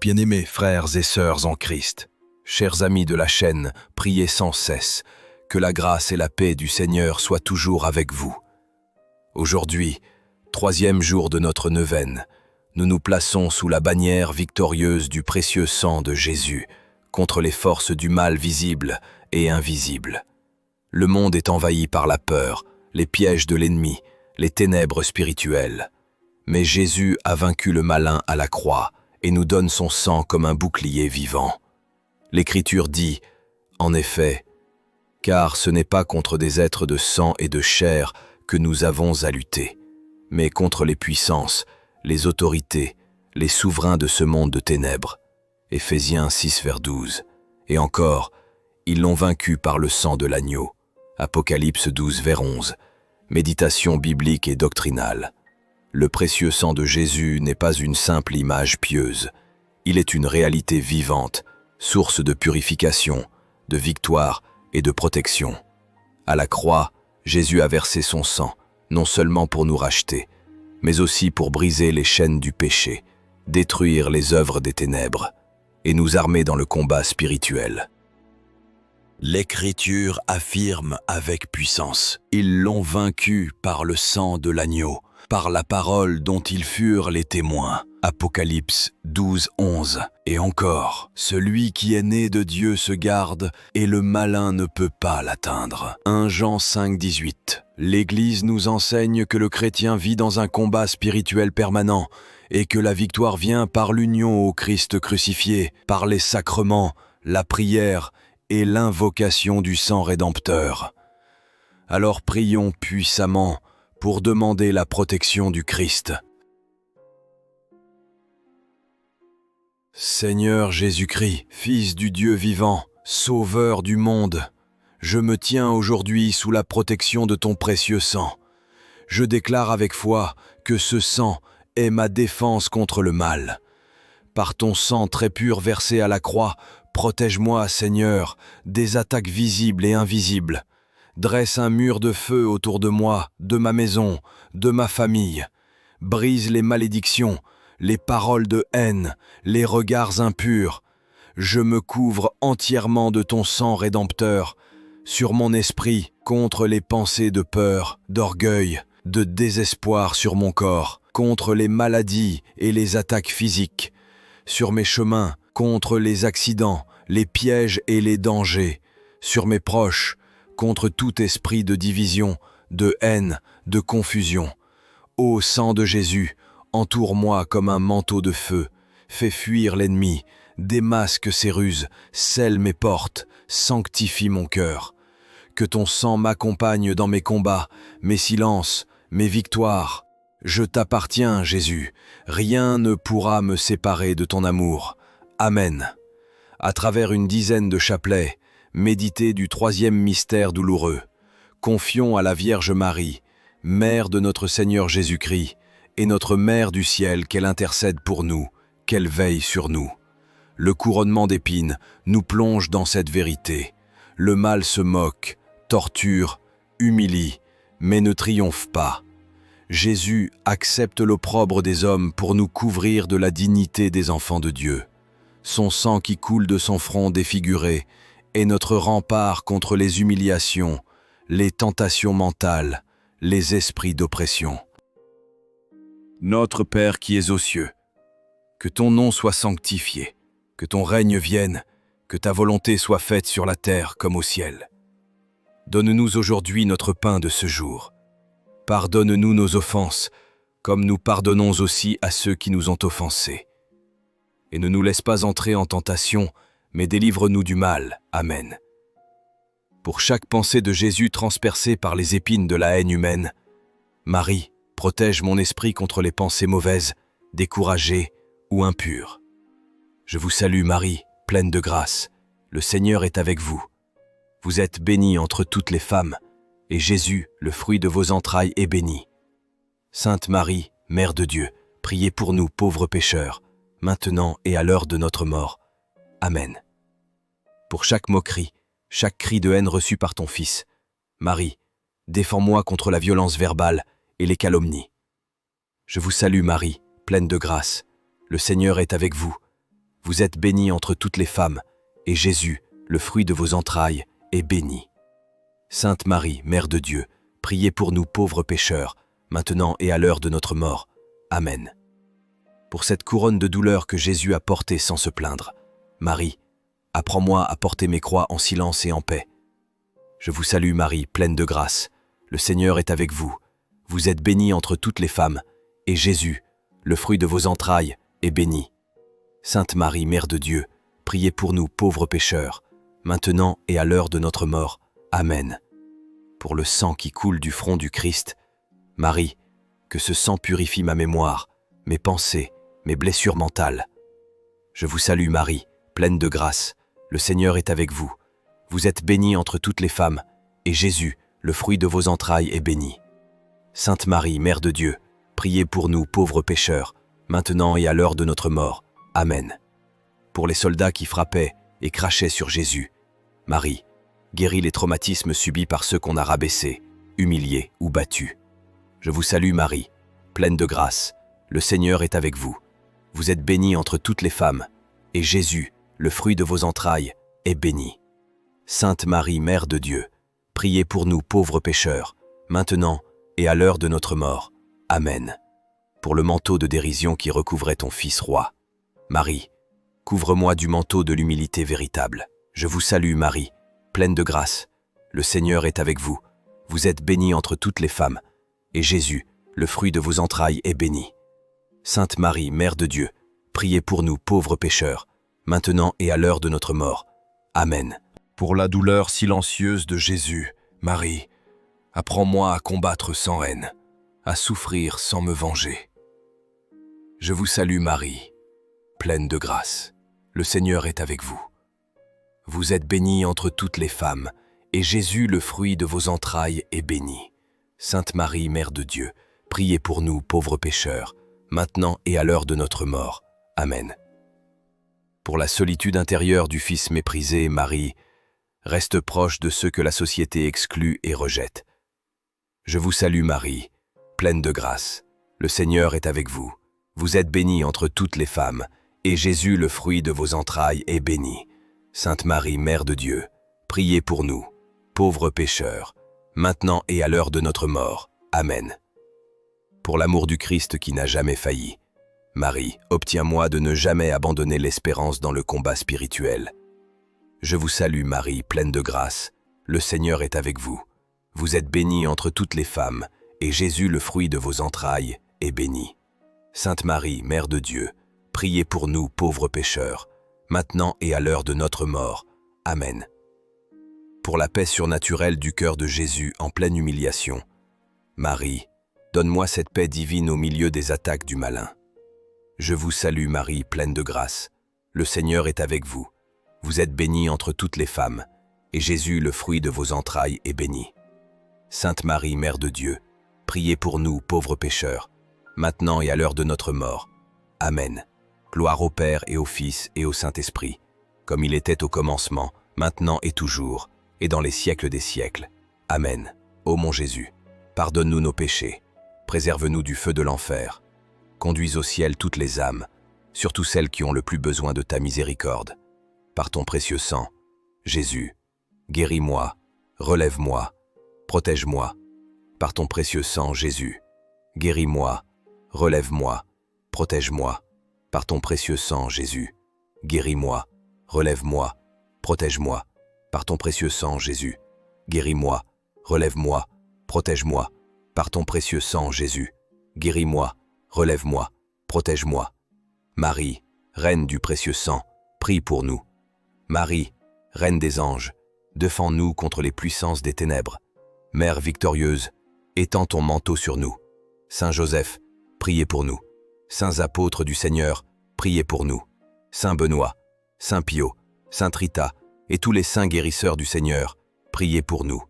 Bien-aimés frères et sœurs en Christ, chers amis de la chaîne, priez sans cesse, que la grâce et la paix du Seigneur soient toujours avec vous. Aujourd'hui, 3e jour de notre neuvaine, nous nous plaçons sous la bannière victorieuse du précieux sang de Jésus contre les forces du mal visibles et invisibles. Le monde est envahi par la peur, les pièges de l'ennemi, les ténèbres spirituelles. Mais Jésus a vaincu le malin à la croix et nous donne son sang comme un bouclier vivant. L'Écriture dit, en effet, « Car ce n'est pas contre des êtres de sang et de chair que nous avons à lutter, mais contre les puissances, les autorités, les souverains de ce monde de ténèbres. » Éphésiens 6, vers 12. Et encore, ils l'ont vaincu par le sang de l'agneau. Apocalypse 12, vers 11. Méditation biblique et doctrinale. Le précieux sang de Jésus n'est pas une simple image pieuse. Il est une réalité vivante, source de purification, de victoire et de protection. À la croix, Jésus a versé son sang, non seulement pour nous racheter, mais aussi pour briser les chaînes du péché, détruire les œuvres des ténèbres et nous armer dans le combat spirituel. L'Écriture affirme avec puissance, ils l'ont vaincu par le sang de l'agneau, par la parole dont ils furent les témoins. Apocalypse 12, 11. Et encore, celui qui est né de Dieu se garde, et le malin ne peut pas l'atteindre. 1 Jean 5, 18. L'Église nous enseigne que le chrétien vit dans un combat spirituel permanent, et que la victoire vient par l'union au Christ crucifié, par les sacrements, la prière et l'invocation du sang rédempteur. Alors prions puissamment pour demander la protection du Christ. Seigneur Jésus-Christ, Fils du Dieu vivant, Sauveur du monde, je me tiens aujourd'hui sous la protection de ton précieux sang. Je déclare avec foi que ce sang est ma défense contre le mal. Par ton sang très pur versé à la croix, protège-moi, Seigneur, des attaques visibles et invisibles. Dresse un mur de feu autour de moi, de ma maison, de ma famille. Brise les malédictions, les paroles de haine, les regards impurs. Je me couvre entièrement de ton sang rédempteur, sur mon esprit, contre les pensées de peur, d'orgueil, de désespoir sur mon corps, contre les maladies et les attaques physiques, sur mes chemins, contre les accidents, les pièges et les dangers, sur mes proches, contre tout esprit de division, de haine, de confusion. Ô sang de Jésus, entoure-moi comme un manteau de feu, fais fuir l'ennemi, démasque ses ruses, scelle mes portes, sanctifie mon cœur. Que ton sang m'accompagne dans mes combats, mes silences, mes victoires. Je t'appartiens, Jésus, rien ne pourra me séparer de ton amour. Amen. À travers une dizaine de chapelets, méditez du 3e mystère douloureux. Confions à la Vierge Marie, Mère de notre Seigneur Jésus-Christ, et notre Mère du ciel qu'elle intercède pour nous, qu'elle veille sur nous. Le couronnement d'épines nous plonge dans cette vérité. Le mal se moque, torture, humilie, mais ne triomphe pas. Jésus accepte l'opprobre des hommes pour nous couvrir de la dignité des enfants de Dieu. Son sang qui coule de son front défiguré est notre rempart contre les humiliations, les tentations mentales, les esprits d'oppression. Notre Père qui es aux cieux, que ton nom soit sanctifié, que ton règne vienne, que ta volonté soit faite sur la terre comme au ciel. Donne-nous aujourd'hui notre pain de ce jour. Pardonne-nous nos offenses, comme nous pardonnons aussi à ceux qui nous ont offensés. Et ne nous laisse pas entrer en tentation, mais délivre-nous du mal. Amen. Pour chaque pensée de Jésus transpercée par les épines de la haine humaine, Marie, protège mon esprit contre les pensées mauvaises, découragées ou impures. Je vous salue Marie, pleine de grâce. Le Seigneur est avec vous. Vous êtes bénie entre toutes les femmes, et Jésus, le fruit de vos entrailles, est béni. Sainte Marie, Mère de Dieu, priez pour nous pauvres pécheurs, maintenant et à l'heure de notre mort. Amen. Pour chaque moquerie, chaque cri de haine reçu par ton Fils, Marie, défends-moi contre la violence verbale et les calomnies. Je vous salue Marie, pleine de grâce. Le Seigneur est avec vous. Vous êtes bénie entre toutes les femmes, et Jésus, le fruit de vos entrailles, est béni. Sainte Marie, Mère de Dieu, priez pour nous pauvres pécheurs, maintenant et à l'heure de notre mort. Amen. Pour cette couronne de douleur que Jésus a portée sans se plaindre, Marie, apprends-moi à porter mes croix en silence et en paix. Je vous salue Marie, pleine de grâce. Le Seigneur est avec vous. Vous êtes bénie entre toutes les femmes, et Jésus, le fruit de vos entrailles, est béni. Sainte Marie, Mère de Dieu, priez pour nous pauvres pécheurs, maintenant et à l'heure de notre mort. Amen. Pour le sang qui coule du front du Christ, Marie, que ce sang purifie ma mémoire, mes pensées, mes blessures mentales. Je vous salue Marie, pleine de grâce. Le Seigneur est avec vous. Vous êtes bénie entre toutes les femmes, et Jésus, le fruit de vos entrailles, est béni. Sainte Marie, Mère de Dieu, priez pour nous pauvres pécheurs, maintenant et à l'heure de notre mort. Amen. Pour les soldats qui frappaient et crachaient sur Jésus, Marie, guéris les traumatismes subis par ceux qu'on a rabaissés, humiliés ou battus. Je vous salue Marie, pleine de grâce. Le Seigneur est avec vous. Vous êtes bénie entre toutes les femmes, et Jésus, le fruit de vos entrailles, est béni. Sainte Marie, Mère de Dieu, priez pour nous pauvres pécheurs, maintenant et à l'heure de notre mort. Amen. Pour le manteau de dérision qui recouvrait ton Fils roi, Marie, couvre-moi du manteau de l'humilité véritable. Je vous salue Marie, pleine de grâce. Le Seigneur est avec vous. Vous êtes bénie entre toutes les femmes, et Jésus, le fruit de vos entrailles, est béni. Sainte Marie, Mère de Dieu, priez pour nous pauvres pécheurs, maintenant et à l'heure de notre mort. Amen. Pour la douleur silencieuse de Jésus, Marie, apprends-moi à combattre sans haine, à souffrir sans me venger. Je vous salue Marie, pleine de grâce. Le Seigneur est avec vous. Vous êtes bénie entre toutes les femmes, et Jésus, le fruit de vos entrailles, est béni. Sainte Marie, Mère de Dieu, priez pour nous pauvres pécheurs, maintenant et à l'heure de notre mort. Amen. Pour la solitude intérieure du Fils méprisé, Marie, reste proche de ceux que la société exclut et rejette. Je vous salue Marie, pleine de grâce. Le Seigneur est avec vous. Vous êtes bénie entre toutes les femmes, et Jésus, le fruit de vos entrailles, est béni. Sainte Marie, Mère de Dieu, priez pour nous, pauvres pécheurs, maintenant et à l'heure de notre mort. Amen. Pour l'amour du Christ qui n'a jamais failli, Marie, obtiens-moi de ne jamais abandonner l'espérance dans le combat spirituel. Je vous salue Marie, pleine de grâce. Le Seigneur est avec vous. Vous êtes bénie entre toutes les femmes, et Jésus, le fruit de vos entrailles, est béni. Sainte Marie, Mère de Dieu, priez pour nous pauvres pécheurs, maintenant et à l'heure de notre mort. Amen. Pour la paix surnaturelle du cœur de Jésus en pleine humiliation, Marie, donne-moi cette paix divine au milieu des attaques du malin. Je vous salue Marie, pleine de grâce. Le Seigneur est avec vous. Vous êtes bénie entre toutes les femmes, et Jésus, le fruit de vos entrailles, est béni. Sainte Marie, Mère de Dieu, priez pour nous pauvres pécheurs, maintenant et à l'heure de notre mort. Amen. Gloire au Père et au Fils et au Saint-Esprit, comme il était au commencement, maintenant et toujours, et dans les siècles des siècles. Amen. Ô mon Jésus, pardonne-nous nos péchés, préserve-nous du feu de l'enfer, conduis au ciel toutes les âmes, surtout celles qui ont le plus besoin de ta miséricorde. Par ton précieux sang, Jésus, guéris-moi, relève-moi, protège-moi. Par ton précieux sang, Jésus, guéris-moi, relève-moi, protège-moi. Par ton précieux sang, Jésus, guéris-moi, relève-moi, protège-moi. Par ton précieux sang, Jésus, guéris-moi, relève-moi, protège-moi. Par ton précieux sang, Jésus, guéris-moi, relève-moi, protège-moi. Marie, Reine du précieux sang, prie pour nous. Marie, Reine des anges, défends-nous contre les puissances des ténèbres. Mère victorieuse, étends ton manteau sur nous. Saint Joseph, priez pour nous. Saints apôtres du Seigneur, priez pour nous. Saint Benoît, Saint Pio, Saint Rita et tous les saints guérisseurs du Seigneur, priez pour nous.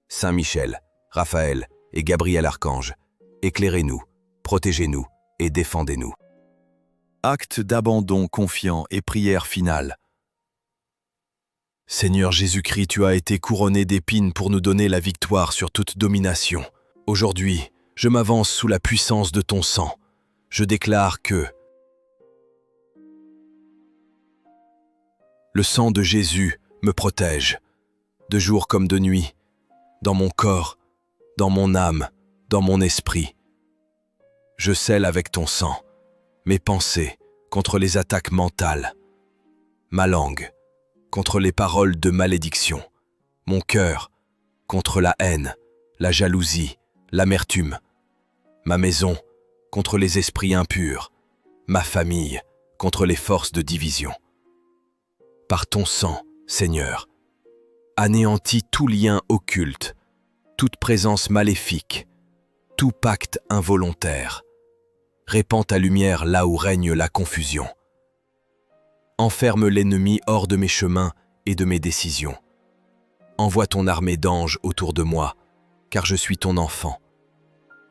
Saint Michel, Raphaël et Gabriel Archange, éclairez-nous, protégez-nous et défendez-nous. Acte d'abandon confiant et prière finale. Seigneur Jésus-Christ, tu as été couronné d'épines pour nous donner la victoire sur toute domination. Aujourd'hui, je m'avance sous la puissance de ton sang. Je déclare que Le sang de Jésus me protège, de jour comme de nuit, dans mon corps, dans mon âme, dans mon esprit. Je scelle avec ton sang mes pensées contre les attaques mentales, ma langue contre les paroles de malédiction, mon cœur contre la haine, la jalousie, l'amertume, ma maison contre les esprits impurs, ma famille contre les forces de division. Par ton sang, Seigneur, anéantis tout lien occulte, toute présence maléfique, tout pacte involontaire. Répands ta lumière là où règne la confusion. Enferme l'ennemi hors de mes chemins et de mes décisions. Envoie ton armée d'anges autour de moi, car je suis ton enfant.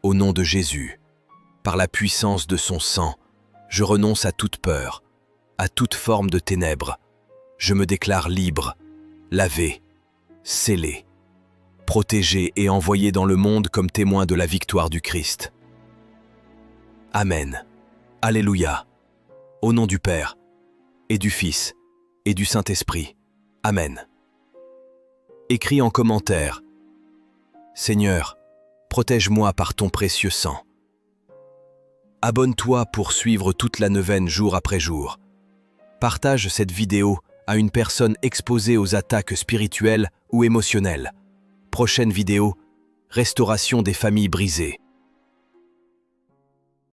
Au nom de Jésus, par la puissance de son sang, je renonce à toute peur, à toute forme de ténèbres. Je me déclare libre, lavé, scellé, protégé et envoyé dans le monde comme témoin de la victoire du Christ. Amen. Alléluia. Au nom du Père, et du Fils, et du Saint-Esprit. Amen. Écris en commentaire: Seigneur, protège-moi par ton précieux sang. Abonne-toi pour suivre toute la neuvaine jour après jour. Partage cette vidéo à une personne exposée aux attaques spirituelles ou émotionnelles. Prochaine vidéo: restauration des familles brisées.